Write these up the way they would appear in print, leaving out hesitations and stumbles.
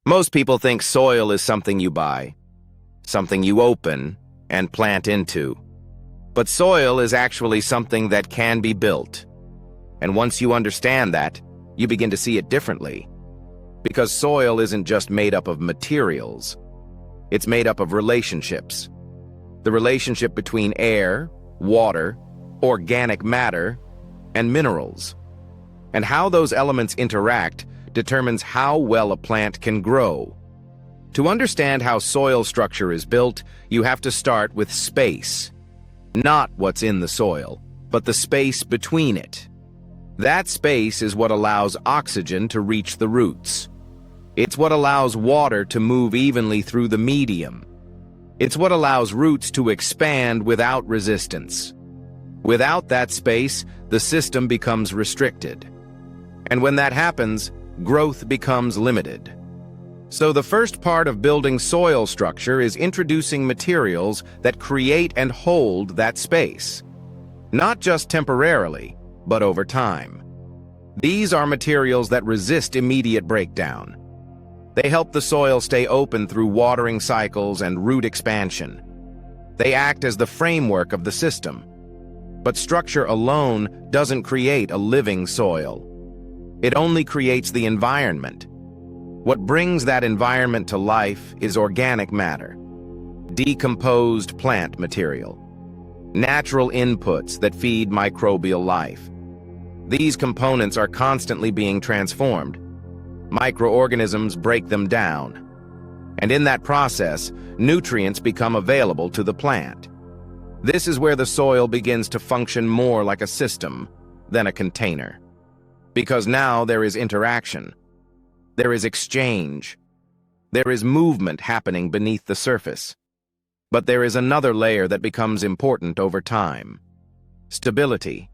Most people think soil is something you buy, something you open and plant into. But soil is actually something that can be built. And once you understand that, you begin to see it differently. Because soil isn't just made up of materials. It's made up of relationships. The relationship between air, water, organic matter, and minerals. And how those elements interact determines how well a plant can grow. To understand how soil structure is built, you have to start with space. Not what's in the soil, but the space between it. That space is what allows oxygen to reach the roots. It's what allows water to move evenly through the medium. It's what allows roots to expand without resistance. Without that space, the system becomes restricted. And when that happens, growth becomes limited. So the first part of building soil structure is introducing materials that create and hold that space. Not just temporarily, but over time. These are materials that resist immediate breakdown. They help the soil stay open through watering cycles and root expansion. They act as the framework of the system. But structure alone doesn't create a living soil. It only creates the environment. What brings that environment to life is organic matter, decomposed plant material, natural inputs that feed microbial life. These components are constantly being transformed. Microorganisms break them down. And in that process, nutrients become available to the plant. This is where the soil begins to function more like a system than a container. Because now there is interaction. There is exchange. There is movement happening beneath the surface. But there is another layer that becomes important over time. Stability.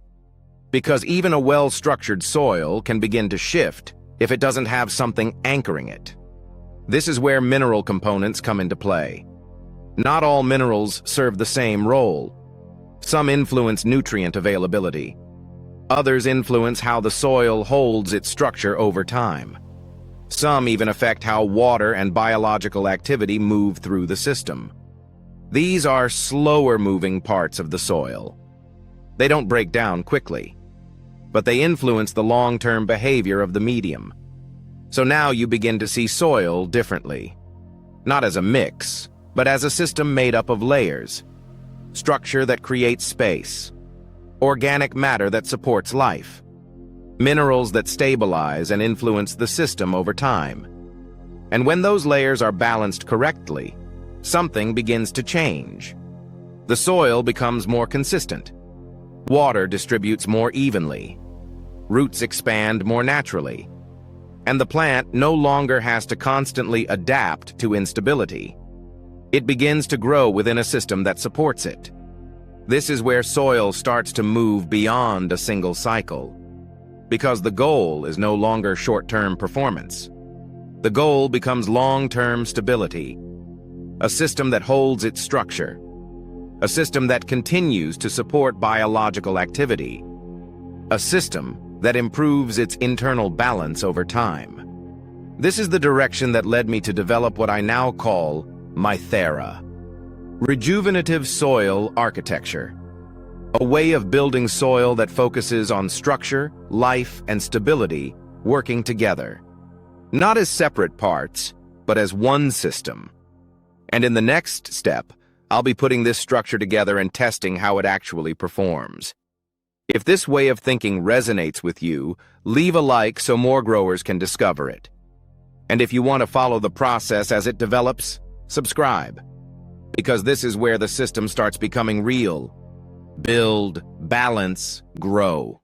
Because even a well-structured soil can begin to shift if it doesn't have something anchoring it. This is where mineral components come into play. Not all minerals serve the same role. Some influence nutrient availability. Others influence how the soil holds its structure over time. Some even affect how water and biological activity move through the system. These are slower-moving parts of the soil. They don't break down quickly, but they influence the long-term behavior of the medium. So now you begin to see soil differently. Not as a mix, but as a system made up of layers. Structure that creates space. Organic matter that supports life. Minerals that stabilize and influence the system over time. And when those layers are balanced correctly, something begins to change. The soil becomes more consistent. Water distributes more evenly. Roots expand more naturally. And the plant no longer has to constantly adapt to instability. It begins to grow within a system that supports it. This is where soil starts to move beyond a single cycle. Because the goal is no longer short-term performance. The goal becomes long-term stability. A system that holds its structure. A system that continues to support biological activity. A system that improves its internal balance over time. This is the direction that led me to develop what I now call Mythera. Rejuvenative Soil Architecture. A way of building soil that focuses on structure, life, and stability working together. Not as separate parts, but as one system. And in the next step, I'll be putting this structure together and testing how it actually performs. If this way of thinking resonates with you, leave a like so more growers can discover it. And if you want to follow the process as it develops, subscribe. Because this is where the system starts becoming real. Build, balance, grow.